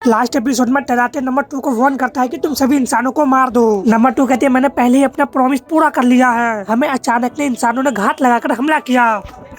Last episode में टराटे number 2 को warn करता है कि तुम सभी इंसानों को मार दो। नंबर 2 कहते हैं मैंने पहले ही अपना प्रॉमिस पूरा कर लिया है, हमें अचानक ने इंसानों ने घात लगाकर हमला किया,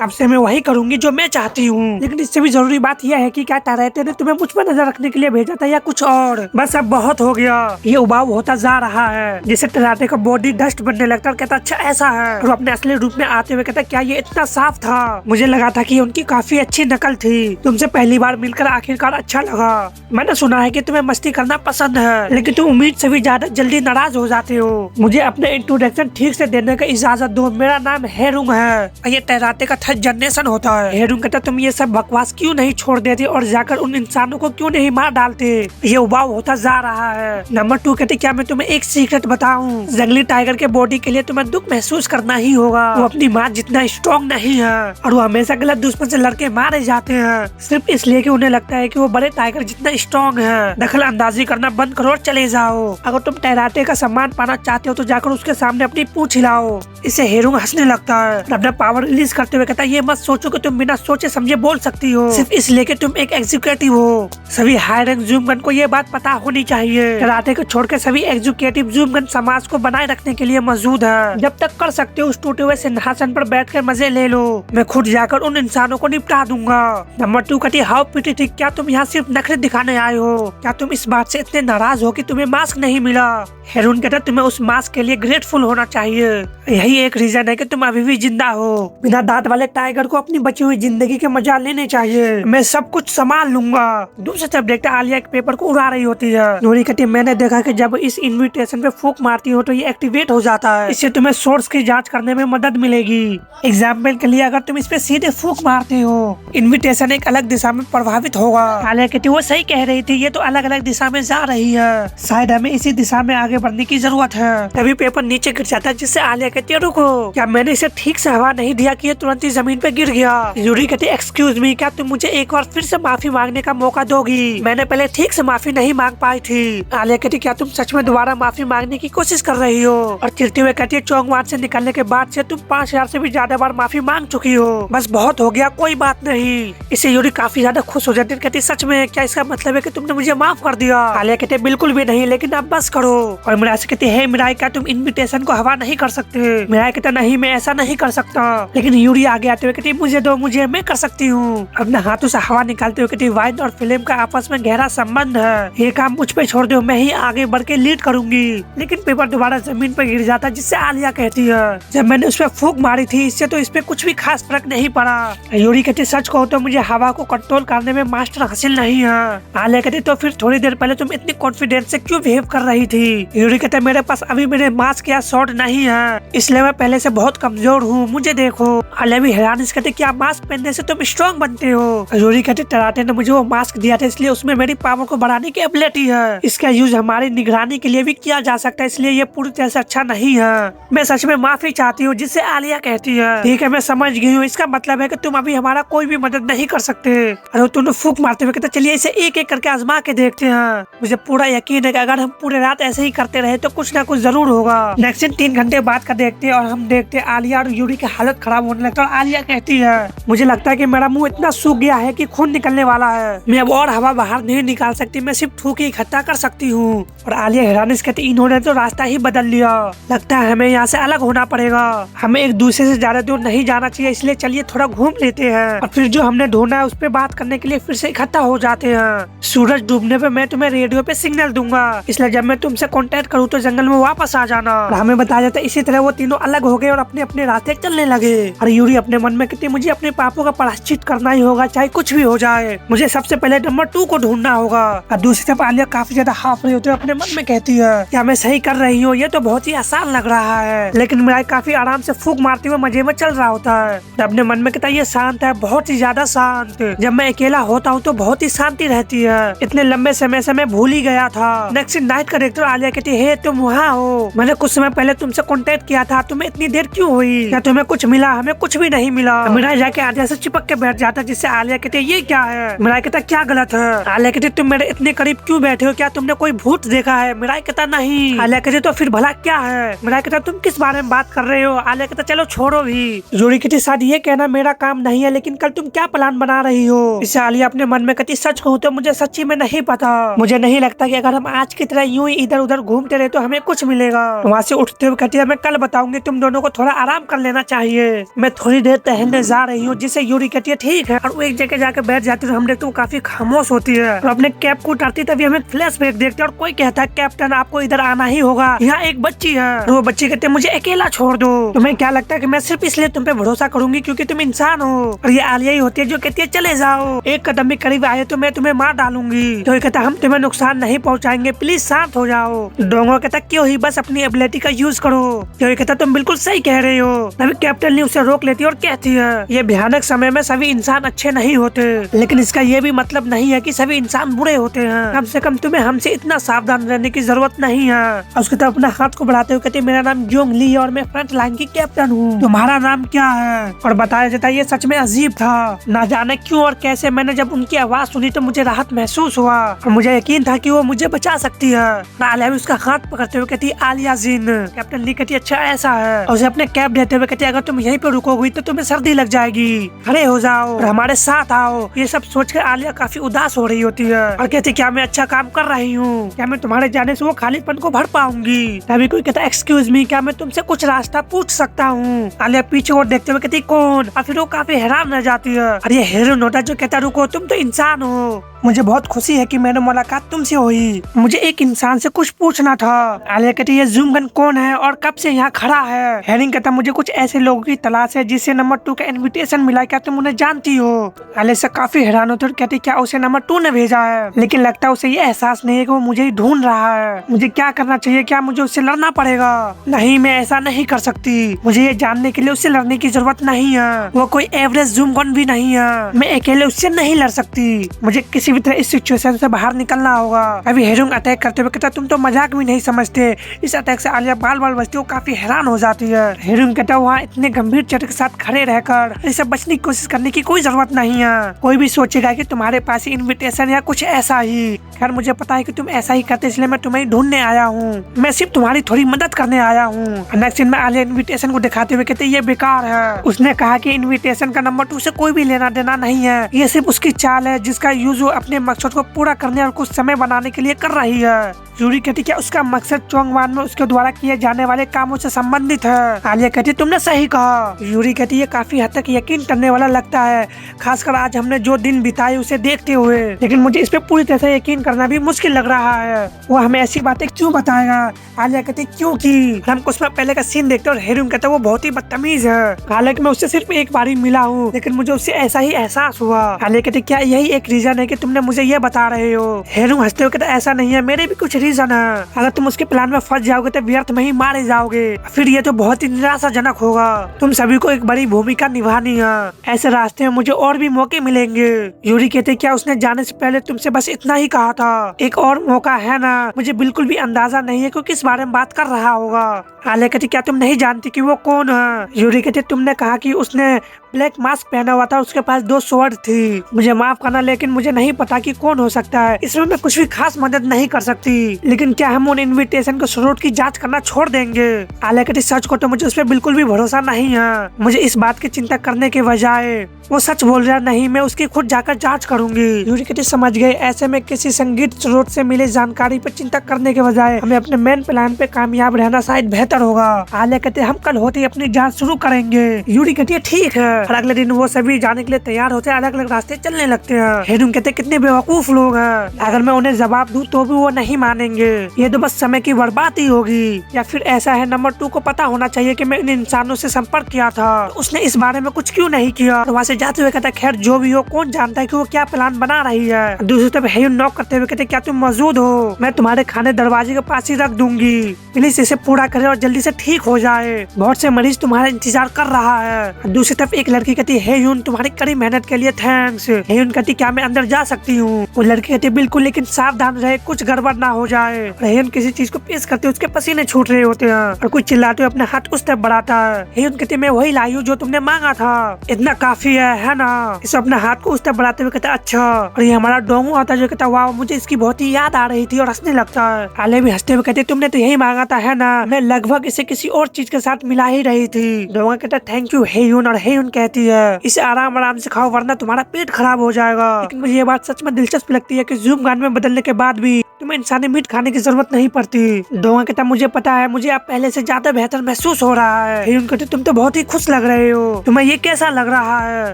अब से मैं वही करूंगी जो मैं चाहती हूँ। लेकिन इससे भी जरूरी बात यह है कि क्या टराटे ने तुम्हें मुझ पर नजर रखने के लिए भेजा था या कुछ और। बस अब बहुत हो गया, ये उबाऊ होता जा रहा है जिससे टराटे का बॉडी डस्ट बनने लगता है और कहता अच्छा ऐसा है, और अपने असली रूप में आते हुए कहता क्या ये इतना साफ था, मुझे लगा था कि उनकी काफी अच्छी नकल थी, तुमसे पहली बार मिलकर आखिरकार अच्छा लगा। मैंने सुना है कि तुम्हें मस्ती करना पसंद है, लेकिन तुम उम्मीद से भी ज्यादा जल्दी नाराज हो जाते हो। मुझे अपने इंट्रोडक्शन ठीक से देने का इजाजत दो, मेरा नाम हेरुंग है, ये टराटे का थर्ड जनरेशन होता है। हेरुंग कहता तुम ये सब बकवास क्यों नहीं छोड़ देते और जाकर उन इंसानों को क्यों नहीं मार डालते, ये उबाऊ होता जा रहा है। नंबर 2 कहते क्या मैं तुम्हें एक सीक्रेट बताऊं, जंगली टाइगर के बॉडी के लिए तुम्हें दुख महसूस करना ही होगा, वो अपनी माँ जितना स्ट्रॉन्ग नहीं है और वो हमेशा गलत दुश्मन से लड़के मारे जाते हैं सिर्फ इसलिए कि उन्हें लगता है कि वो बड़े टाइगर जितना स्ट्रॉन्ग है। दखल अंदाजी करना बंद करो और चले जाओ, अगर तुम टराटे का सम्मान पाना चाहते हो तो जाकर उसके सामने अपनी पूंछ हिलाओ। इसे हेरुंग हंसने लगता है, अपना पावर रिलीज करते हुए कहता है ये मत सोचो कि तुम बिना सोचे समझे बोल सकती हो सिर्फ इसलिए कि तुम एक एग्जीक्यूटिव हो। सभी हाई रैंक जूम गन को ये बात पता होनी चाहिए, टराटे को छोड़कर सभी एग्जीक्यूटिव जूम गन समाज को बनाए रखने के लिए मौजूद है। जब तक कर सकते हो उस टूटे हुए सिंहासन पर बैठकर मजे ले लो, मैं खुद जाकर उन इंसानों को निपटा दूंगा। नंबर 2 कहती हाउ पिटी ठीक, क्या तुम यहाँ सिर्फ नखरे दिखाने आए हो, क्या तुम इस बात से इतने नाराज हो कि तुम्हें मास्क नहीं मिला। हेरुन कहता तुम्हें उस मास्क के लिए ग्रेटफुल होना चाहिए, यही एक रीजन है कि तुम अभी भी जिंदा हो। बिना दांत वाले टाइगर को अपनी बची हुई जिंदगी के मजा लेने चाहिए, मैं सब कुछ संभाल लूंगा। दूसरी तरफ देखते आलिया एक पेपर को उड़ा रही होती है। नूरी कहती मैंने देखा कि जब इस इन्विटेशन पे फूंक मारती हो तो ये एक्टिवेट हो जाता है, इससे तुम्हें सोर्स की जांच करने में मदद मिलेगी। एग्जाम्पल के लिए अगर तुम इस पे सीधे फूंक मारते हो इन्विटेशन एक अलग दिशा में प्रभावित होगा। आलिया कहती वो सही कह रही थी, ये तो अलग अलग दिशा में जा रही है, शायद हमें इसी दिशा में आगे बढ़ने की जरूरत है। तभी पेपर नीचे गिर जाता है जिससे आलिया कहती है रुको, क्या मैंने इसे ठीक से हवा नहीं दिया कि ये तुरंत ही जमीन पे गिर गया। यूरी कहती एक्सक्यूज मी, क्या तुम मुझे एक बार फिर से माफी मांगने का मौका दोगी, मैंने पहले ठीक से माफी नहीं मांग पाई थी। आलिया कहती क्या तुम सच में दोबारा माफी मांगने की कोशिश कर रही हो, और चिढ़ते हुए कहती है चौंगवान से निकलने के बाद से तुम 5000 से भी ज्यादा बार माफी मांग चुकी हो, बस बहुत हो गया, कोई बात नहीं। इससे यूरी काफी ज्यादा खुश हो जाती है, कहती सच में क्या इसका मतलब है कि तुमने मुझे माफ कर दिया। आलिया कहते बिल्कुल भी नहीं, लेकिन अब बस करो। और मिराई से कहती है मिराई क्या तुम इन्विटेशन को हवा नहीं कर सकते। मिराई कहता नहीं मैं ऐसा नहीं कर सकता, लेकिन यूरी आगे आते हुए कहती मुझे दो, मुझे मैं कर सकती हूँ। अपने हाथों से हवा निकालते हुए कहती वाइन और फिल्म का आपस में गहरा संबंध है, ये काम मुझ पे छोड़ दो, मैं ही आगे बढ़ के लीड करूंगी। लेकिन पेपर दोबारा जमीन पर गिर जाता है जिससे आलिया कहती है जब मैंने उस पर फूंक मारी थी इससे तो इस पे कुछ भी खास फर्क नहीं पड़ा। यूरी कहती सच कहो तो मुझे हवा को कंट्रोल करने में मास्टर हासिल नहीं है। आलिया कहती तो फिर थोड़ी देर पहले तुम इतनी कॉन्फिडेंस से क्यों बिहेव कर रही थी। यूरी कहते मेरे पास अभी मेरे मास्क या शॉट नहीं है, इसलिए मैं पहले से बहुत कमजोर हूँ, मुझे देखो। आलिया भी हैरान कहते क्या मास्क पहनने से तुम स्ट्रॉन्ग बनते हो। यूरी कहते टराटे ने मुझे वो मास्क दिया था इसलिए उसमें मेरी पावर को बढ़ाने की एबिलिटी है, इसका यूज हमारी निगरानी के लिए भी किया जा सकता है, इसलिए ये पूरी तरह से अच्छा नहीं है, मैं सच में माफी चाहती हूँ। जिससे आलिया कहती है ठीक है मैं समझ गई हूँ, इसका मतलब है कि तुम अभी हमारा कोई भी मदद नहीं कर सकते। अरे तुमने फूंक मारते हुए कहते चलिए इसे एक एक करके आजमा के देखते हैं, मुझे पूरा यकीन है कि अगर हम पूरे रात ऐसे ही करते रहे तो कुछ ना कुछ जरूर होगा। नेक्स्ट दिन 3 घंटे बाद का देखते हैं और हम देखते हैं आलिया और यूरी की हालत खराब होने लगता है और आलिया कहती है मुझे लगता है कि मेरा मुंह इतना सूख गया है कि खून निकलने वाला है, मैं अब और हवा बाहर नहीं निकाल सकती, मैं सिर्फ थूक ही इकट्ठा कर सकती हूँ। और आलिया हैरानी से कहती इन्होंने तो रास्ता ही बदल लिया, लगता है हमें यहाँ से अलग होना पड़ेगा, हमें एक दूसरे से ज्यादा दूर नहीं जाना चाहिए, इसलिए चलिए थोड़ा घूम लेते हैं और फिर जो हमने ढूंढा है उस पर बात करने के लिए फिर से इकट्ठा हो जाते हैं। सूरज डूबने पे मैं तुम्हें रेडियो पे सिग्नल दूंगा, इसलिए जब मैं तुमसे कांटेक्ट करूँ तो जंगल में वापस आ जाना। और हमें बताया जाता है इसी तरह वो तीनों अलग हो गए और अपने अपने रास्ते चलने लगे। और यूरी अपने मन में कहती मुझे अपने पापों का प्रायश्चित करना ही होगा, चाहे कुछ भी हो जाए, मुझे सबसे पहले नंबर 2 को ढूंढना होगा। और दूसरी तरफ आलिया काफी ज्यादा हाफ रही होती है, अपने मन में कहती है क्या मैं सही कर रही हूँ, ये तो बहुत ही आसान लग रहा है। लेकिन मिराई काफी आराम से फूंक मारते हुए मजे में चल रहा होता है, अपने मन में कहता है ये शांत है, बहुत ही ज्यादा शांत, जब मैं अकेला होता हूँ तो बहुत ही शांति रहती है, इतने लंबे समय से मैं भूल ही गया था। नेक्स्ट नाइट का डायरेक्टर आलिया कहती है तुम वहाँ हो, मैंने कुछ समय पहले तुमसे कांटेक्ट किया था, तुम्हें इतनी देर क्यों हुई, क्या तुम्हें कुछ मिला? हमें कुछ भी नहीं मिला। मीरा जाके आलिया से चिपक के बैठ जाता, जिससे आलिया कहती है ये क्या है? मीरा कहता क्या गलत है? आलिया कहती तुम मेरे इतने करीब क्यों बैठे हो, क्या तुमने कोई भूत देखा है? मीरा कहता नहीं। आलिया कहती तो फिर भला क्या है? मीरा कहता तुम किस बारे में बात कर रहे हो? आलिया कहता चलो छोड़ो भी। यूरी कहती शायद ये कहना मेरा काम नहीं है, लेकिन कल तुम क्या प्लान बना रही हो? इससे आलिया अपने मन में कहती सच कहूँ तो मुझे सच्ची में नहीं पता, मुझे नहीं लगता कि अगर हम आज की तरह यूं ही इधर उधर घूमते रहे तो हमें कुछ मिलेगा। वहाँ से उठते हुए कहती है मैं कल बताऊंगी, तुम दोनों को थोड़ा आराम कर लेना चाहिए, मैं थोड़ी देर टहलने जा रही हूँ। जिसे यूरी कहती है ठीक है, और वो एक जगह जाके बैठ जाती है। हम देखते वो काफी खामोश होती है और अपने कैप को उतारती, तभी हमें फ्लैशबैक देखते हैं और कोई कहता है कैप्टन आपको इधर आना ही होगा, यहाँ एक बच्ची है। और वो बच्ची कहते हैं मुझे अकेला छोड़ दो। तुम्हें क्या लगता है कि मैं सिर्फ इसलिए तुम पे भरोसा करूंगी क्योंकि तुम इंसान हो? और ये आलिया ही होती है जो कहती है चले जाओ, एक कदम भी करीब आए तो मैं तुम्हें मार डालूंगी। तो ये कहता हम तुम्हें नुकसान नहीं पहुँचाएंगे, प्लीज शांत हो जाओ। डोंगो कहता क्यों ही, बस अपनी एबिलिटी का यूज करो। तो ये कहता तुम बिल्कुल सही कह रहे हो। तभी कैप्टन ने उसे रोक लेती है और कहती है ये भयानक समय में सभी इंसान अच्छे नहीं होते, लेकिन इसका ये भी मतलब नहीं है कि सभी इंसान बुरे होते हैं। कम से कम तुम्हें हमसे इतना सावधान रहने की जरूरत नहीं है। और उसके तरफ अपना हाथ को बढ़ाते हुए कहते मेरा नाम जोंग ली है और मैं फ्रंट लाइन की कैप्टन हूँ, तुम्हारा नाम क्या है? और बताया जाता है ये सच में अजीब था, ना जाने क्यों और कैसे मैंने जब उनकी आवाज सुनी तो मुझे राहत महसूस हुआ और मुझे यकीन था कि वो मुझे बचा सकती है। आलिया भी उसका हाथ पकड़ते हुए कहती आलिया जिन। कैप्टन ली कहती अच्छा ऐसा है, और उसे अपने कैप देते हुए कहती अगर तुम यहीं पे रुकोगी तो तुम्हें सर्दी लग जाएगी, खड़े हो जाओ और हमारे साथ आओ। ये सब सोचकर आलिया काफी उदास हो रही होती है और कहती क्या मैं अच्छा काम कर रही हूँ, क्या मैं तुम्हारे जाने से वो खालीपन को भर पाऊंगी? तभी कोई कहता एक्सक्यूज मी, क्या मैं तुमसे कुछ रास्ता पूछ सकता हूँ? आलिया पीछे और देखते हुए कहती कौन? और फिर वो काफी हैरान रह जाती है और ये हीरोइन होता जो कहता रुको तुम तो इंसान हो, मुझे बहुत खुशी है कि मैंने मुलाकात तुमसे हुई, मुझे एक इंसान से कुछ पूछना था। आलिया कहती ये जूम गन कौन है और कब से यहाँ खड़ा है? हेरिंग कहता मुझे कुछ ऐसे लोगों की तलाश है जिससे नंबर 2 का इनविटेशन मिला, क्या तुम उन्हें जानती हो? आलिया से काफी हैरान होती है और कहती क्या उसे नंबर 2 ने भेजा है? लेकिन लगता है उसे ये एहसास नहीं है कि वो मुझे ही ढूंढ रहा है। मुझे क्या करना चाहिए? क्या मुझे उससे लड़ना पड़ेगा? नहीं मैं ऐसा नहीं कर सकती, मुझे ये जानने के लिए उससे लड़ने की जरूरत नहीं है, वो कोई एवरेज जूम गन भी नहीं है, मैं अकेले उससे नहीं लड़ सकती, मुझे किसी भी तरह इस सिचुएशन से बाहर निकलना होगा। अभी हेरुंग अटैक करते हुए कहता तुम तो मजाक भी नहीं समझते। इस अटैक से आलिया बाल बाल बचती है, काफी हैरान हो जाती है। हेरुंग कहता वहाँ इतने गंभीर चोट के साथ खड़े रहकर इसे बचने की कोशिश करने की कोई जरूरत नहीं है, कोई भी सोचेगा कि तुम्हारे पास इनविटेशन या कुछ ऐसा ही। खैर मुझे पता है कि तुम ऐसा ही करते, इसलिए मैं तुम्हें ढूंढने आया हूँ, मैं सिर्फ तुम्हारी थोड़ी मदद करने आया हूँ। नेक्स्ट सीन में आलिया इनविटेशन को दिखाते हुए कहते ये बेकार है। उसने कहा कि इनविटेशन का नंबर 2 से कोई भी लेना देना नहीं है, ये सिर्फ उसकी चाल है जिसका यूज वो अपने मकसद को पूरा करने और कुछ समय बनाने के लिए कर रही है। यूरी कहती क्या उसका मकसद चोंगवान में उसके द्वारा किए जाने वाले कामों से संबंधित है? आलिया कहती तुमने सही कहा। यूरी कहती ये काफी हद तक यकीन करने वाला लगता है, खासकर आज हमने जो दिन बिताए उसे देखते हुए, लेकिन मुझे इस पे पूरी तरह से यकीन करना भी मुश्किल लग रहा है। वो हमें ऐसी बातें क्यों बताएगा? आलिया कहती क्योंकि हम कुछ पहले का सीन देखते और हेरुंग कहता वो बहुत ही बदतमीज है, हालांकि मैं उससे सिर्फ एक बार ही मिला हूँ, लेकिन मुझे उससे ऐसा ही एहसास हुआ। आलिया कहती क्या यही एक रीजन है कि तुमने मुझे ये बता रहे हो? हेरुंग हंसते हुए कहता ऐसा नहीं है, मेरे भी कुछ रीजन है, अगर तुम उसके प्लान में फंस जाओगे तो व्यर्थ में ही मारे जाओगे, फिर ये तो बहुत ही निराशाजनक होगा। तुम सभी को एक बड़ी भूमिका निभानी है, ऐसे रास्ते में मुझे और भी मौके मिलेंगे। यूरी कहते क्या उसने जाने से पहले तुमसे बस इतना ही कहा था, एक और मौका है ना? मुझे बिल्कुल भी अंदाजा नहीं है कि किस बारे में बात कर रहा होगा। आलिया कहती क्या तुम नहीं जानती कि वो कौन है? यूरी कहती तुमने कहा कि उसने ब्लैक मास्क पहना हुआ था, उसके पास 2 स्वॉर्ड थी, मुझे माफ करना लेकिन मुझे नहीं पता कि कौन हो सकता है, इसमें मैं कुछ भी खास मदद नहीं कर सकती, लेकिन क्या हम उन इनविटेशन के स्रोत की जांच करना छोड़ देंगे? आलिया कहती सच को तो मुझे उस पर बिल्कुल भी भरोसा नहीं है, मुझे इस बात की चिंता करने के बजाय वो सच बोल रहा नहीं, मैं उसकी खुद जाकर जांच करूंगी। यूरी कहती समझ गए, ऐसे में किसी संगीत स्रोत से मिले जानकारी पर चिंता करने के बजाय हमें अपने मेन प्लान पे कामयाब रहना शायद बेहतर होगा। आलिया कहते हम कल होते ही अपनी जांच शुरू करेंगे। यूरी कहती है ठीक है, और अगले दिन वो सभी जाने के लिए तैयार होते हैं, अलग अलग रास्ते चलने लगते हैं। हेरुंग कहते कितने बेवकूफ लोग हैं, अगर मैं उन्हें जवाब दूं तो भी वो नहीं मानेंगे, ये तो बस समय की बर्बादी होगी। या फिर ऐसा है नंबर 2 को पता होना चाहिए कि मैं इन इंसानों से संपर्क किया था, तो उसने इस बारे में कुछ क्यों नहीं किया? तो वहाँ से जाते हुए कहता खैर जो भी हो, कौन जानता है कि वो क्या प्लान बना रही है। दूसरी तरफ हेयुन नॉक करते हुए कहते क्या तुम मौजूद हो? मैं तुम्हारे खाने दरवाजे के पास ही रख दूंगी, प्लीज इसे पूरा करें और जल्दी से ठीक हो जाए, बहुत से मरीज तुम्हारा इंतजार कर रहा है। दूसरी तरफ एक लड़की कहती है हेयुन तुम्हारी कड़ी मेहनत के लिए थैंक्स। हेयुन कहती क्या मैं अंदर जा सकती हूँ? वो लड़की कहती बिल्कुल, लेकिन सावधान रहे कुछ गड़बड़ ना हो जाए। हेयन किसी चीज को पेश करते उसके पसीने छूट रहे होते हैं और कोई चिल्लाते हुए अपने हाथ उस तरफ बढ़ाता है। हेयन कहती मैं वही लाई हूँ जो तुमने मांगा था, इतना काफी है ना। इसे अपने हाथ को उस तरफ बढ़ाते हुए कहता अच्छा। और ये हमारा डोंगू आता है जो कहता वाह मुझे इसकी बहुत ही याद आ रही थी और हंसने लगता है। आले भी हंसते हुए कहते तुमने तो यही मांगा था है ना, मैं लगभग इसे किसी और चीज के साथ मिला ही रही थी। डोंगा कहता थैंक यू हेयन। और हेयन कहती है इसे आराम आराम से खाओ वरना तुम्हारा पेट खराब हो जाएगा। लेकिन मुझे ये बात सच में दिलचस्प लगती है कि ज़ूम गान में बदलने के बाद भी तुम्हें इंसानी मीट खाने की जरूरत नहीं पड़ती। डोंगा कहता मुझे पता है, मुझे अब पहले से ज्यादा बेहतर महसूस हो रहा है। हेयन कहते तुम तो बहुत ही खुश लग रहे हो, तुम्हें ये कैसा लग रहा है,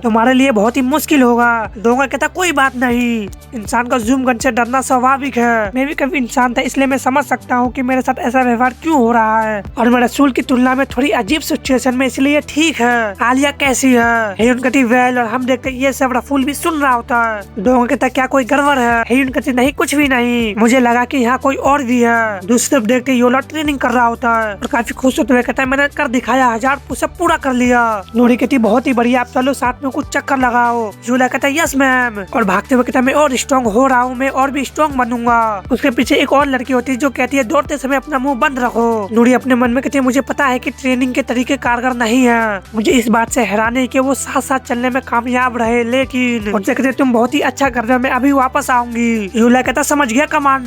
तुम्हारे लिए बहुत ही मुश्किल होगा। डोंगा कहता कोई बात नहीं, इंसान का ज़ूम गन से डरना स्वाभाविक है, मैं भी कभी इंसान था इसलिए मैं समझ सकता हूँ कि मेरे साथ ऐसा व्यवहार क्यों हो रहा है और मैं रसूल की तुलना में थोड़ी अजीब सिचुएशन में, इसलिए ठीक है। आलिया कैसी है? हेयन कहती वेल। और हम देखते ये सब रफूल भी सुन रहा होता है। डोंगा कहता क्या कोई गड़बड़ है? हेयन कहती नहीं कुछ भी नहीं, मुझे लगा कि यहाँ कोई और भी है। दूसरी तरफ देखते योला ट्रेनिंग कर रहा होता है और काफी खुश होते हुए कहता है मैंने कर दिखाया, 1000 पुशअप पूरा कर लिया। नूरी कहती बहुत ही बढ़िया, आप चलो साथ में कुछ चक्कर लगाओ। योला कहता है यस मैम। और भागते हुए कहता है मैं और स्ट्रॉन्ग हो रहा हूँ, मैं और भी स्ट्रॉन्ग बनूंगा। उसके पीछे एक और लड़की होती है जो कहती है दौड़ते समय अपना मुंह बंद रखो। नूरी अपने मन में कहती है मुझे पता है कि ट्रेनिंग के तरीके कारगर नहीं है, मुझे इस बात से हैरानी है कि वो साथ साथ चलने में कामयाब रहे, लेकिन उनसे कहते तुम बहुत ही अच्छा कर रहे हो, मैं अभी वापस आऊंगी। योला कहता समझ गया कमांडर।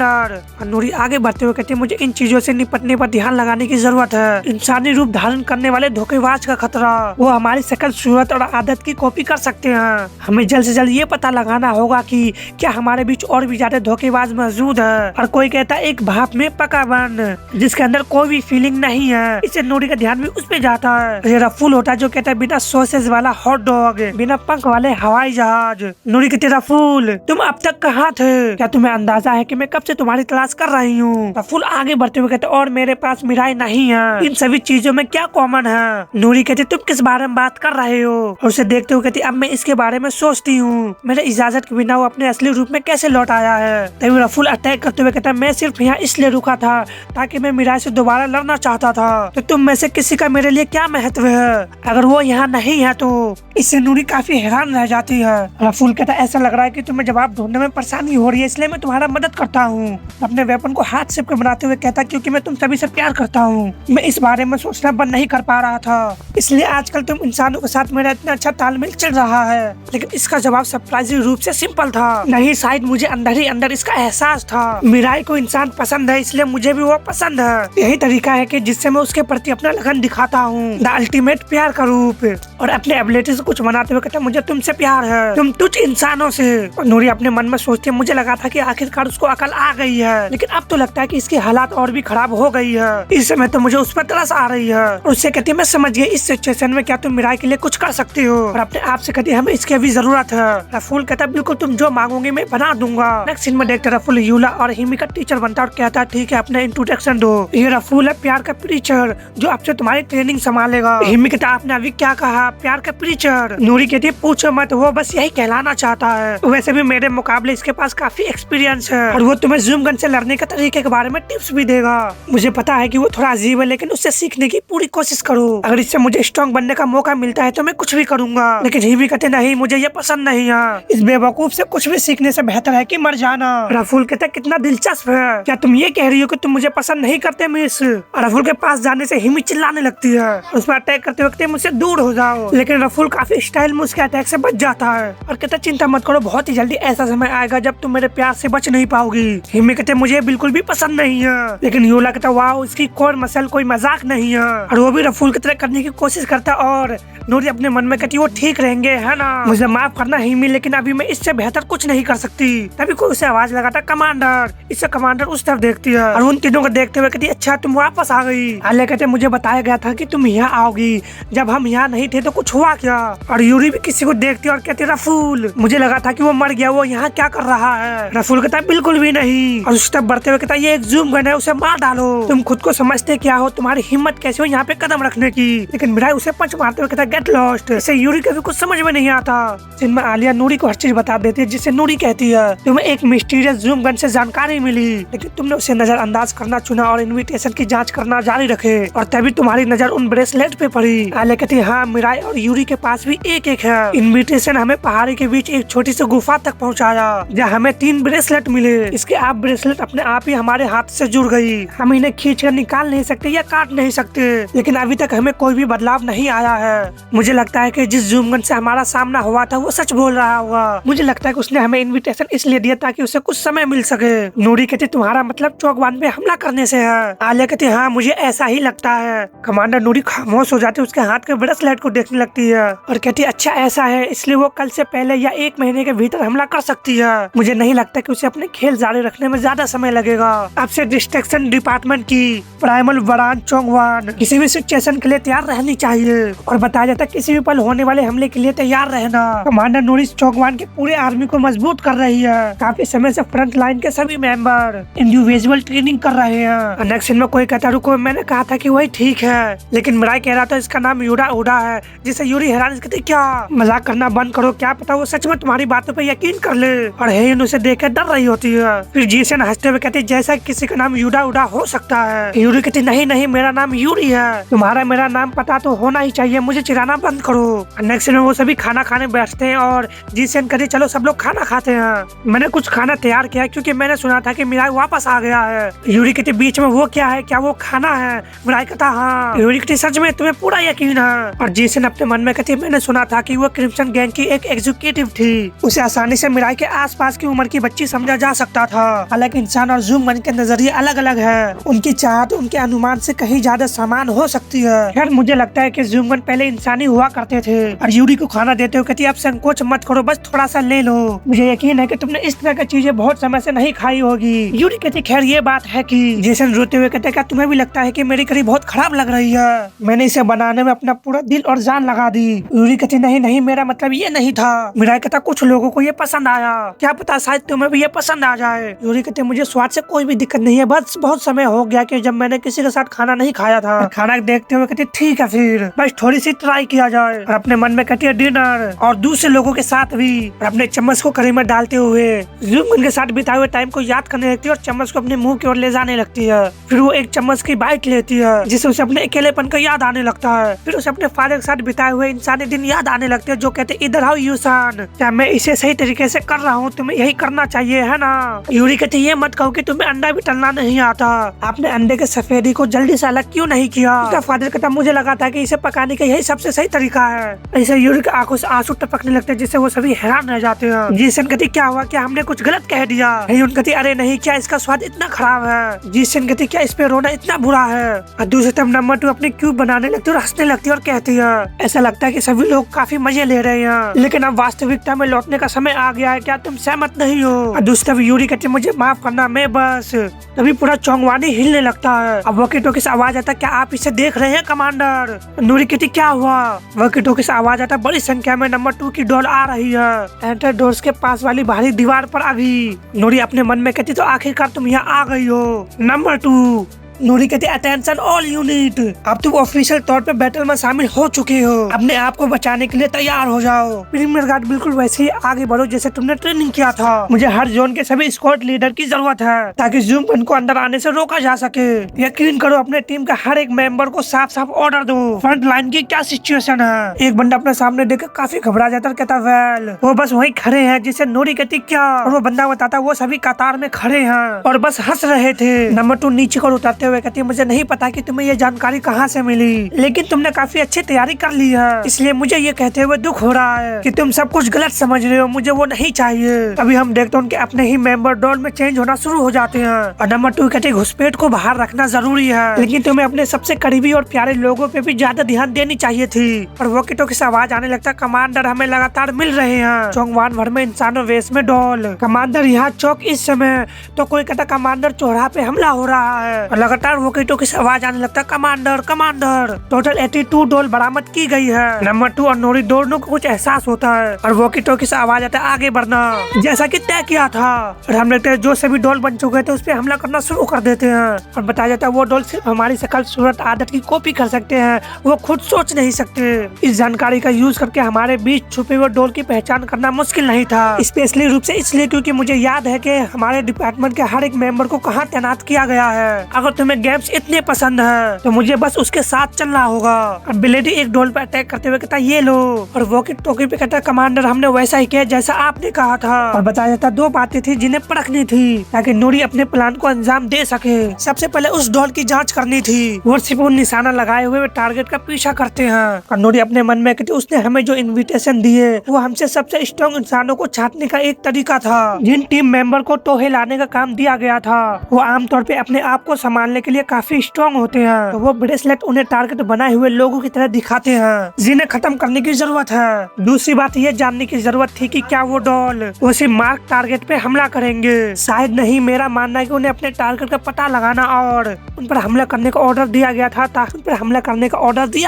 नूरी आगे बढ़ते हुए कहती है मुझे इन चीजों से निपटने पर ध्यान लगाने की जरूरत है। इंसानी रूप धारण करने वाले धोखेबाज का खतरा, वो हमारी शक्ल सूरत और आदत की कॉपी कर सकते हैं। हमें जल्द से जल्द ये पता लगाना होगा कि क्या हमारे बीच और भी ज्यादा धोखेबाज मौजूद है। और कोई कहता है एक भाप में पका बन जिसके अंदर कोई भी फीलिंग नहीं है। इससे नूरी का ध्यान भी उस पे जाता है। ये रफूल होता है जो कहता है बिना सॉसेज वाला हॉट डॉग, बिना पंख वाले हवाई जहाज। नूरी कहती रफूल तुम अब तक कहाँ थे? क्या तुम्हें अंदाजा है कि मैं कब से तुम्हारी तलाश कर रही हूँ? रफूल आगे बढ़ते हुए कहते और मेरे पास मिराई नहीं है, इन सभी चीजों में क्या कॉमन है? नूरी कहती तुम किस बारे में बात कर रहे हो? और उसे देखते हुए कहती अब मैं इसके बारे में सोचती हूँ, मेरे इजाजत के बिना वो अपने असली रूप में कैसे लौट आया है। तभी रफूल अटैक करते हुए कहता मैं सिर्फ यहाँ इसलिए रुका था ताकि मैं मिराई से दोबारा लड़ना चाहता था। तो तुम में से किसी का मेरे लिए क्या महत्व है अगर वो यहाँ नहीं है? तो इससे नूरी काफी हैरान रह जाती है। रफूल कहता ऐसा लग रहा है कि तुम्हें जवाब ढूंढने में परेशानी हो रही है, इसलिए मैं तुम्हारा मदद करता हूँ। अपने वेपन को हाथ से बनाते हुए कहता क्योंकि मैं तुम सभी से प्यार करता हूँ, मैं इस बारे में सोचना बंद नहीं कर पा रहा था, इसलिए आजकल तुम इंसानों के साथ मेरा इतना अच्छा तालमेल चल रहा है। लेकिन इसका जवाब सरप्राइजिंग रूप से सिंपल था। नहीं, शायद मुझे अंदर ही अंदर इसका एहसास था। मिराई को इंसान पसंद है, इसलिए मुझे भी वो पसंद है। यही तरीका है कि जिससे मैं उसके प्रति अपना लगन दिखाता हूँ, द अल्टीमेट प्यार का रूप। और अपने एबिलिटी से कुछ बनाते हुए कहता मुझे तुमसे प्यार है, तुम तुझ इंसानों से। और नूरी अपने मन में सोचती है मुझे लगा था कि आखिरकार उसको अकल आ गई है, लेकिन अब तो लगता है कि इसकी हालात और भी खराब हो गई है। इस समय तो मुझे उस पर तरस आ रही है। और उससे कहती है मैं समझ गई, इस सिचुएशन में क्या तुम मिराई के लिए कुछ कर सकती हो? और अपने आप से कहती है हमें इसकी भी जरूरत है। रफूल कहता है बिल्कुल तुम जो मांगोगे मैं बना दूंगा। नेक्स्ट सीन में देखते रफूल यूला और हिमी का टीचर बनता है और कहता है ठीक है अपना इंट्रोडक्शन दो। ये रफूल है प्यार का प्रीचर जो आपसे तुम्हारी ट्रेनिंग संभालेगा। हिमी कहता आपने अभी क्या कहा? प्यार का प्रीचर? नूरी कहती है पूछो मत, वो बस यही कहलाना चाहता है। वैसे भी मेरे मुकाबले इसके पास काफी एक्सपीरियंस है और वो तुम्हें ज़ूम गन से लड़ने के तरीके के बारे में टिप्स भी देगा। मुझे पता है कि वो थोड़ा अजीब है, लेकिन उससे सीखने की पूरी कोशिश करो। अगर इससे मुझे स्ट्रॉन्ग बनने का मौका मिलता है तो मैं कुछ भी करूंगा। लेकिन हिमी कहते नहीं, मुझे ये पसंद नहीं है, इस बेवकूफ से कुछ भी सीखने से बेहतर है कि मर जाना। रफूल कहता कितना दिलचस्प है, क्या तुम ये कह रही हो कि तुम मुझे पसंद नहीं करते मिस? रफूल के पास जाने से हिमी चिल्लाने लगती है, उस पर अटैक करते वक्त मुझसे दूर हो जाओ। लेकिन रफूल काफी स्टाइल में उसके अटैक से बच जाता है और कहता चिंता मत करो, बहुत ही जल्दी ऐसा समय आएगा जब तुम मेरे प्यार से बच नहीं पाओगी। हिमी कहते मुझे बिल्कुल भी पसंद नहीं है। लेकिन यूला कहता वाह इसकी कोर मसल कोई मजाक नहीं है। और वो भी रफूल की तरह करने की कोशिश करता और नूरी अपने मन में कहती वो ठीक रहेंगे है ना, मुझे माफ करना हिमी, लेकिन अभी मैं इससे बेहतर कुछ नहीं कर सकती। तभी कोई उसे आवाज लगाता कमांडर। इससे कमांडर उस तरफ देखती है और उन तीनों को देखते हुए कहती अच्छा तुम वापस आ गई। आलिया कहते मुझे बताया गया था कि तुम यहाँ आओगी, जब हम यहाँ नहीं थे तो कुछ हुआ क्या? और यूरी भी किसी को देखती और कहती रफूल मुझे लगा था कि वो मर गया, वो यहाँ क्या कर रहा है? रफूल कहता बिल्कुल भी नहीं। और उस तरफ बढ़ते हुए कहता ये एक ज़ूम गन है, उसे मार डालो। तुम खुद को समझते क्या हो, तुम्हारी हिम्मत कैसे हो यहाँ पे कदम रखने की? लेकिन मिराई उसे पंच मारते हुए कहता गेट लॉस्ट। इसे यूरी को भी कुछ समझ में नहीं आता। जिनमें आलिया नूरी को हर चीज बता देती है, जिससे नूरी कहती है तुम्हें एक मिस्टीरियस ज़ूम गन से जानकारी मिली, लेकिन तुमने उसे नजरअंदाज करना चुना और इन्विटेशन की जांच करना जारी रखे और तभी तुम्हारी नजर उन ब्रेसलेट पे पड़ी। आलिया कहती हाँ मिराई और यूरी के पास पास भी एक एक है। इनविटेशन हमें पहाड़ी के बीच एक छोटी सी गुफा तक पहुंचाया, जहां हमें 3 ब्रेसलेट मिले। इसके आप ब्रेसलेट अपने आप ही हमारे हाथ से जुड़ गई। हम इन्हें खींच कर निकाल नहीं सकते या काट नहीं सकते, लेकिन अभी तक हमें कोई भी बदलाव नहीं आया है। मुझे लगता है कि जिस जूमगन से हमारा सामना हुआ था वो सच बोल रहा होगा। मुझे लगता है कि उसने हमें इनविटेशन इसलिए दिया ताकि उसे कुछ समय मिल सके। नूरी कहती तुम्हारा मतलब चौकवान पे हमला करने से है। आलिया कहती हाँ मुझे ऐसा ही लगता है। कमांडर नूरी खामोश हो जाती, उसके हाथ के ब्रेसलेट को देखने लगती है और कहती अच्छा ऐसा है, इसलिए वो कल से पहले या 1 महीने के भीतर हमला कर सकती है। मुझे नहीं लगता कि उसे अपने खेल जारी रखने में ज्यादा समय लगेगा। अब से डिस्ट्रक्शन डिपार्टमेंट की प्राइमल वरान चोंगवान किसी भी सिचुएशन के लिए तैयार रहनी चाहिए और बताया जाता है किसी भी पल होने वाले हमले के लिए तैयार रहना। कमांडर नूरी चोंगवान के पूरे आर्मी को मजबूत कर रही है। काफी समय से फ्रंट लाइन के सभी मेंबर इंडिविजुअल ट्रेनिंग कर रहे हैं। नेक्स्ट में कोई कहता रुको, मैंने कहा था कि वही ठीक है, लेकिन मिराई कह रहा था इसका नाम यूडा उडा है, जिसे यूरी हैरान कहती क्या मजाक करना बंद करो, क्या पता वो सच में तुम्हारी बातों पे यकीन कर ले। और हेयन उसे देखकर डर रही होती है। फिर जीसन हंसते हुए कहती जैसा किसी का नाम यूडा उडा हो सकता है। यूरी कहती नहीं नहीं मेरा नाम यूरी है, तुम्हारा मेरा नाम पता तो होना ही चाहिए, मुझे चिढ़ाना बंद करो। नेक्स्ट में वो सभी खाना खाने बैठते हैं और जीसन कहती चलो सब लोग खाना खाते हैं। मैंने कुछ खाना तैयार किया क्योंकि मैंने सुना था कि मिराई वापस आ गया है। यूरी कहती बीच में वो क्या है, क्या वो खाना है? मिराई कहता हाँ। यूरी कहती सच में तुम्हें पूरा यकीन है? और जीसन अपने मन में कहती मैंने सुना था कि वो क्रिम्सन गैंग की एक एग्जीक्यूटिव थी, उसे आसानी से मिराई के आसपास की उम्र की बच्ची समझा जा सकता था। हालांकि इंसान और जूमगन के नजरिए अलग अलग है, उनकी चाहत उनके अनुमान से कहीं ज्यादा समान हो सकती है। खैर मुझे लगता है कि जूमगन पहले इंसानी हुआ करते थे। और यूरी को खाना देते हुए कहती अब संकोच मत करो, बस थोड़ा सा ले लो, मुझे यकीन है कि तुमने इस तरह की चीजें बहुत समय से नहीं खाई होगी। यूरी कहती खैर ये बात है कि जेसन रोते हुए कहते क्या तुम्हें भी लगता है कि मेरी करी बहुत खराब लग रही है? मैंने इसे बनाने में अपना पूरा दिल और जान लगा दी। यूरी कहती नहीं नहीं मेरा मतलब ये नहीं था। मिराई कहता कुछ लोगों को ये पसंद आया, क्या पता शायद तुम्हें भी ये पसंद आ जाए। यूरी कहते मुझे स्वाद से कोई भी दिक्कत नहीं है, बस बहुत समय हो गया कि जब मैंने किसी के साथ खाना नहीं खाया था। खाना देखते हुए कहती ठीक है फिर बस थोड़ी सी ट्राई किया जाए। और अपने मन में कहती है डिनर और दूसरे लोगों के साथ भी। और अपने चम्मच को करी में डालते हुए जूमगन के साथ बिताए हुए टाइम को याद करने लगती है और चम्मच को अपने मुंह की ओर ले जाने लगती है। फिर वो एक चम्मच की बाइट लेती है जिससे उसे अपने अकेलेपन का याद आने लगता है। फिर उसे अपने फादर के साथ बिताए हुए इंसानी दिन याद आने लगते हैं, जो कहते इधर आओ यूसान, क्या मैं इसे सही तरीके से कर रहा हूँ, तुम्हें यही करना चाहिए है ना? यूरी कहती ये मत कहो कि तुम्हें अंडा भी तलना नहीं आता, आपने अंडे के सफेदी को जल्दी से अलग क्यों नहीं किया? उसका फादर कहता मुझे लगा था कि इसे पकाने का यही सबसे सही तरीका है। ऐसे यूरी की आंखों से आंसू टपकने लगते हैं जिससे वो सभी हैरान रह जाते हैं। जीसन कहती क्या हुआ, क्या हमने कुछ गलत कह दिया? हेयुन कहती अरे नहीं, क्या इसका स्वाद इतना खराब है? जीसन कहती क्या इस पे रोना इतना बुरा है? और दूसरी तरफ नंबर 2 अपनी क्यूब बनाने लगती है और हंसने लगती है और कहती है ऐसा लगता है कि सभी लोग काफी मजे ले रहे हैं, लेकिन अब वास्तविकता में लौटने का समय आ गया है, क्या तुम सहमत नहीं हो? और दूसरी तरफ यूरी कहती मुझे माफ करना, मैं बस। तभी पूरा चोंगवानी हिलने लगता है। अब वॉकी टॉकी से आवाज आता क्या आप इसे देख रहे हैं कमांडर? नूरी कहती क्या हुआ? वॉकी टॉकी से आवाज आता बड़ी संख्या में नंबर 2 की डॉल आ रही है एंटर डोर्स के पास वाली बाहरी दीवार पर अभी। नूरी अपने मन में कहती तो आखिरकार तुम यहाँ आ गई हो। नंबर 2 नूरी कहती अटेंशन ऑल यूनिट, अब तुम ऑफिशियल तौर पे बैटल में शामिल हो चुके हो, अपने आप को बचाने के लिए तैयार हो जाओ। प्रीमियर गार्ड बिल्कुल वैसे ही आगे बढ़ो जैसे तुमने ट्रेनिंग किया था। मुझे हर जोन के सभी स्क्वाड लीडर की जरूरत है ताकि जूमगन को अंदर आने से रोका जा सके। यकीन करो अपने टीम के हर एक मेंबर को साफ साफ ऑर्डर दो। फ्रंट लाइन की क्या सिचुएशन है? एक बंदा अपने सामने देख काफी घबरा जाता है, कहता वेल वो बस वही खड़े हैं। जिसे नूरी कहती क्या, और वो बंदा बताता वो सभी कतार में खड़े हैं और बस हंस रहे थे। नंबर 2 नीचे को उतरते हुए कहती है मुझे नहीं पता कि तुम्हें ये जानकारी कहाँ से मिली, लेकिन तुमने काफी अच्छी तैयारी कर ली है, इसलिए मुझे ये कहते हुए दुख हो रहा है कि तुम सब कुछ गलत समझ रहे हो, मुझे वो नहीं चाहिए। अभी हम देखते हैं उनके अपने ही मेंबर डॉल में चेंज होना शुरू हो जाते हैं। और नंबर 2 कहते घुसपैठ को बाहर रखना जरूरी है, लेकिन तुम्हें अपने सबसे करीबी और प्यारे लोगों पे भी ज्यादा ध्यान देनी चाहिए थी। और वॉकी टॉकी से आवाज आने लगता कमांडर हमें लगातार मिल रहे हैं चोंगवान भर में इंसानों वेश में डॉल। कमांडर यहाँ चौक इस समय, तो कोई कहता कमांडर चौराहा पे हमला हो रहा है। और लगातार वॉकी टॉकी से आवाज आने लगता कमांडर कमांडर टोटल 82 डॉल बरामद की गई है। नंबर 2 और नूरी दोनों को कुछ एहसास होता है और वॉकी टॉकी से आवाज आता है आगे बढ़ना, जैसा कि तय किया था। और हम लगता है जो सभी डॉल बन चुके थे उस पर हमला करना शुरू कर देते हैं। और बताया जाता है वो डॉल सिर्फ हमारी शकल सूरत आदत की कॉपी कर सकते हैं, वो खुद सोच नहीं सकते। इस जानकारी का यूज करके हमारे बीच छुपे हुए डॉल की पहचान करना मुश्किल नहीं था, स्पेशली रूप से इसलिए क्योंकि मुझे याद है कि हमारे डिपार्टमेंट के हर एक मेंबर को कहाँ तैनात किया गया है। अगर तुम्हें तुम्हें गेम्स इतने पसंद है तो मुझे बस उसके साथ चलना होगा। और ब्लेडी एक डॉल पे अटैक करते हुए कहता है ये लो, और वॉकी टॉकी पे कहता है कमांडर हमने वैसा ही किया जैसा आपने कहा था। और बताया जाता दो बातें थी जिन्हें परखनी थी ताकि नूरी अपने प्लान को अंजाम दे सके। सबसे पहले उस डॉल की जांच करनी थी। वो सिर्फ निशाना लगाए हुए टारगेट का पीछा करते हैं। और नूरी अपने मन में कहती उसने हमें जो इन्विटेशन दिए वो हमसे सबसे स्ट्रॉन्ग इंसानों को छांटने का एक तरीका था। जिन टीम मेंबर को टोहे लाने का काम दिया गया था वो आमतौर पे अपने आप को संभालने के लिए काफी स्ट्रॉन्ग होते हैं, तो वो ब्रेसलेट उन्हें टारगेट बनाए हुए लोगों की तरह दिखाते हैं जिन्हें खत्म करने की जरूरत है। दूसरी बात ये जानने की जरूरत थी कि क्या वो डॉल उसी मार्क टारगेट पे हमला करेंगे। शायद नहीं, मेरा मानना है कि उन्हें अपने टारगेट का पता लगाना और उन पर हमला करने का ऑर्डर दिया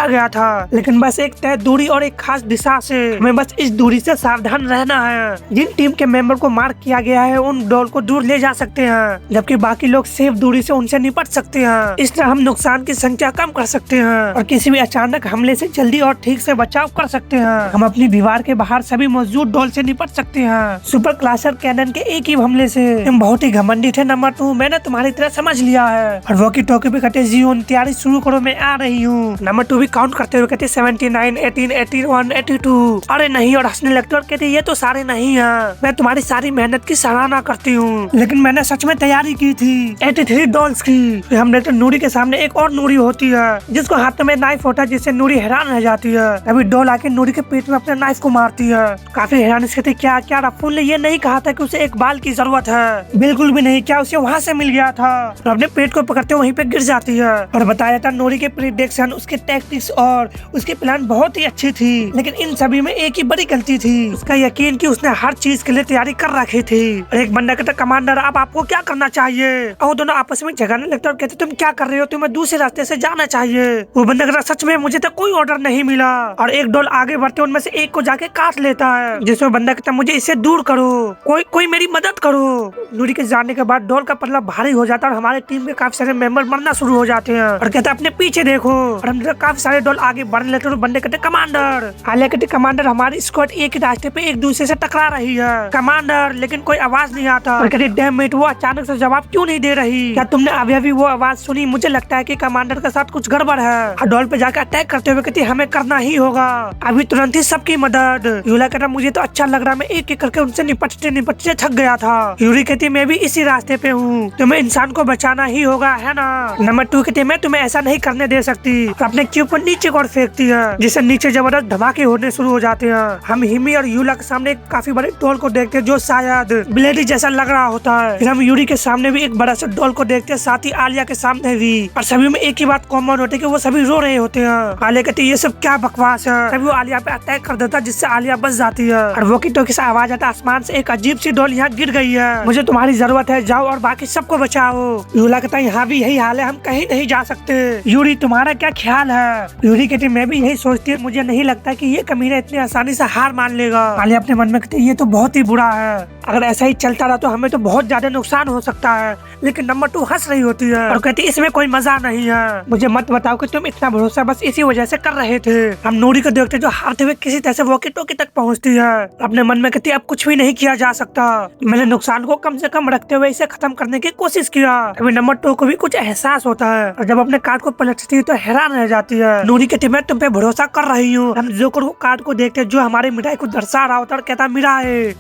गया था, लेकिन बस एक तय दूरी और एक खास दिशा से। हमें बस इस दूरी से सावधान रहना है। जिन टीम के मेंबर को मार्क किया गया है उन डॉल को दूर ले जा सकते हैं, जबकि बाकी लोग सेफ दूरी से उनसे निपट सकते हैं। इस तरह हम नुकसान की संख्या कम कर सकते हैं और किसी भी अचानक हमले से जल्दी और ठीक से बचाव कर सकते हैं। हम अपनी दीवार के बाहर सभी मौजूद डॉल से निपट सकते हैं। सुपर क्लासर कैनन के एक ही हमले से तुम बहुत ही घमंडी थे नंबर 2, मैंने तुम्हारी तरह समझ लिया है। और वॉकी टॉकी पे कहते जीवन तैयारी शुरू करो, मैं आ रही हूँ। नंबर 2 भी काउंट करते हुए कहते 79, 18, 81, 82। अरे नहीं, और हंसने लगते और कहते ये तो सारे नहीं है, मैं तुम्हारी सारी मेहनत की सराहना करती हूँ, लेकिन मैंने सच में तैयारी की थी 83 डॉल्स की। हमने तो नूरी के सामने एक और नूरी होती है जिसको हाथ में नाइफ होता है, जिससे नूरी हैरान रह जाती है। अभी डॉल आके नूरी के पेट में अपने नाइफ को मारती है। काफी हैरान से कहती क्या रफूल ने ये नहीं कहा था कि उसे एक बाल की जरूरत है? बिल्कुल भी नहीं, क्या उसे वहाँ से मिल गया था? और अपने पेट को पकड़ते वहीं पे गिर जाती है। और बताया था नूरी के प्रिडिक्शन, उसके टैक्टिक्स और उसके प्लान बहुत ही अच्छी थी, लेकिन इन सभी में एक ही बड़ी गलती थी, उसका यकीन कि उसने हर चीज के लिए तैयारी कर रखी थी। और एक बंदा कहता कमांडर अब आपको क्या करना चाहिए? और दोनों आपस में झगड़ने लगते और कहते तुम क्या कर रहे हो, तुम्हें दूसरे रास्ते से जाना चाहिए। वो बंदा कहता सच में मुझे तो कोई ऑर्डर नहीं मिला। और एक डॉल आगे बढ़ते उनमें से एक को जाके काट लेता है, जिसमें बंदा कहता मुझे इससे दूर करो, कोई मेरी मदद करो। नूरी के जाने के बाद डॉल का पल्ला भारी हो जाता है और हमारे टीम के काफी सारे मेंबर मरना शुरू हो जाते हैं। और कहता अपने पीछे देखो, और हम काफी सारे डॉल आगे बढ़ने लगते हैं। बंदे कहते कमांडर, आलिया कहते कमांडर हमारी स्क्वाड एक ही रास्ते पे एक दूसरे से टकरा रही है कमांडर, लेकिन कोई आवाज नहीं आता। और कहते डैम इट, वो अचानक से जवाब क्यों नहीं दे रही? क्या तुमने अभी वो आवाज सुनी? मुझे लगता है कि कमांडर के साथ कुछ गड़बड़ है। और डॉल पे जाकर अटैक करते हुए कहती हमें करना ही होगा अभी तुरंत ही सबकी मदद। यूला कहता मुझे तो अच्छा लग रहा, मैं एक एक करके उनसे निपटते थक गया था। यूरी कहती मैं भी इसी रास्ते पे हूँ, तुम्हें इंसान को बचाना ही होगा, है ना? नंबर 2 कहती मैं तुम्हें ऐसा नहीं करने दे सकती। और अपने क्यूब को नीचे और फेंकती है, जिससे नीचे जबरदस्त धमाके होने शुरू हो जाते हैं। हम हिमी और यूला के सामने एक काफी बड़े डॉल को देखते हैं जो शायद ब्लेडी जैसा लग रहा होता है। फिर हम यूरी के सामने भी एक बड़ा सा डॉल को देखते हैं, साथ ही आलिया के सामने भी। और सभी में एक ही बात कॉमन होती है कि वो सभी रो रहे होते हैं। आलिया कहती है ये सब क्या बकवास है। तभी वो आलिया पे अटैक कर देता है, जिससे आलिया बच जाती है। और वो की टोकी से आवाज आता आसमान से एक अजीब सी डॉल यहाँ गिर गई है, मुझे तुम्हारी जरूरत है, जाओ और बाकी सबको बचाओ। यूला कहता है यहाँ भी यही हाल है, हम कहीं नहीं जा सकते। यूरी तुम्हारा क्या ख्याल है? यूरी कहती मैं भी यही सोचती हूँ, मुझे नहीं लगता कि ये कमीना इतनी आसानी से हार मान लेगा। आलिया अपने मन में कहती ये तो बहुत ही बुरा है, अगर ऐसा ही चलता रहा तो हमें तो बहुत ज्यादा नुकसान हो सकता है। लेकिन नंबर 2 हंस रही होती है और कहती इसमें कोई मजा नहीं है, मुझे मत बताओ कि तुम इतना भरोसा बस इसी वजह से कर रहे थे। हम नूरी को देखते जो हारते हुए किसी तरह से वॉकी टॉकी तक पहुंचती है। अपने मन में कहती अब कुछ भी नहीं किया जा सकता, मैंने नुकसान को कम से कम रखते हुए इसे खत्म करने की कोशिश किया। अभी नंबर 2 को भी कुछ एहसास होता है और जब अपने कार्ड को पलटती है तो हैरान रह जाती है। नूरी कहती मैं तुम पे भरोसा कर रही हूँ। हम जोकर को कार्ड को देखते जो हमारी मिठाई को दर्शा रहा होता है, कहता मिठाई।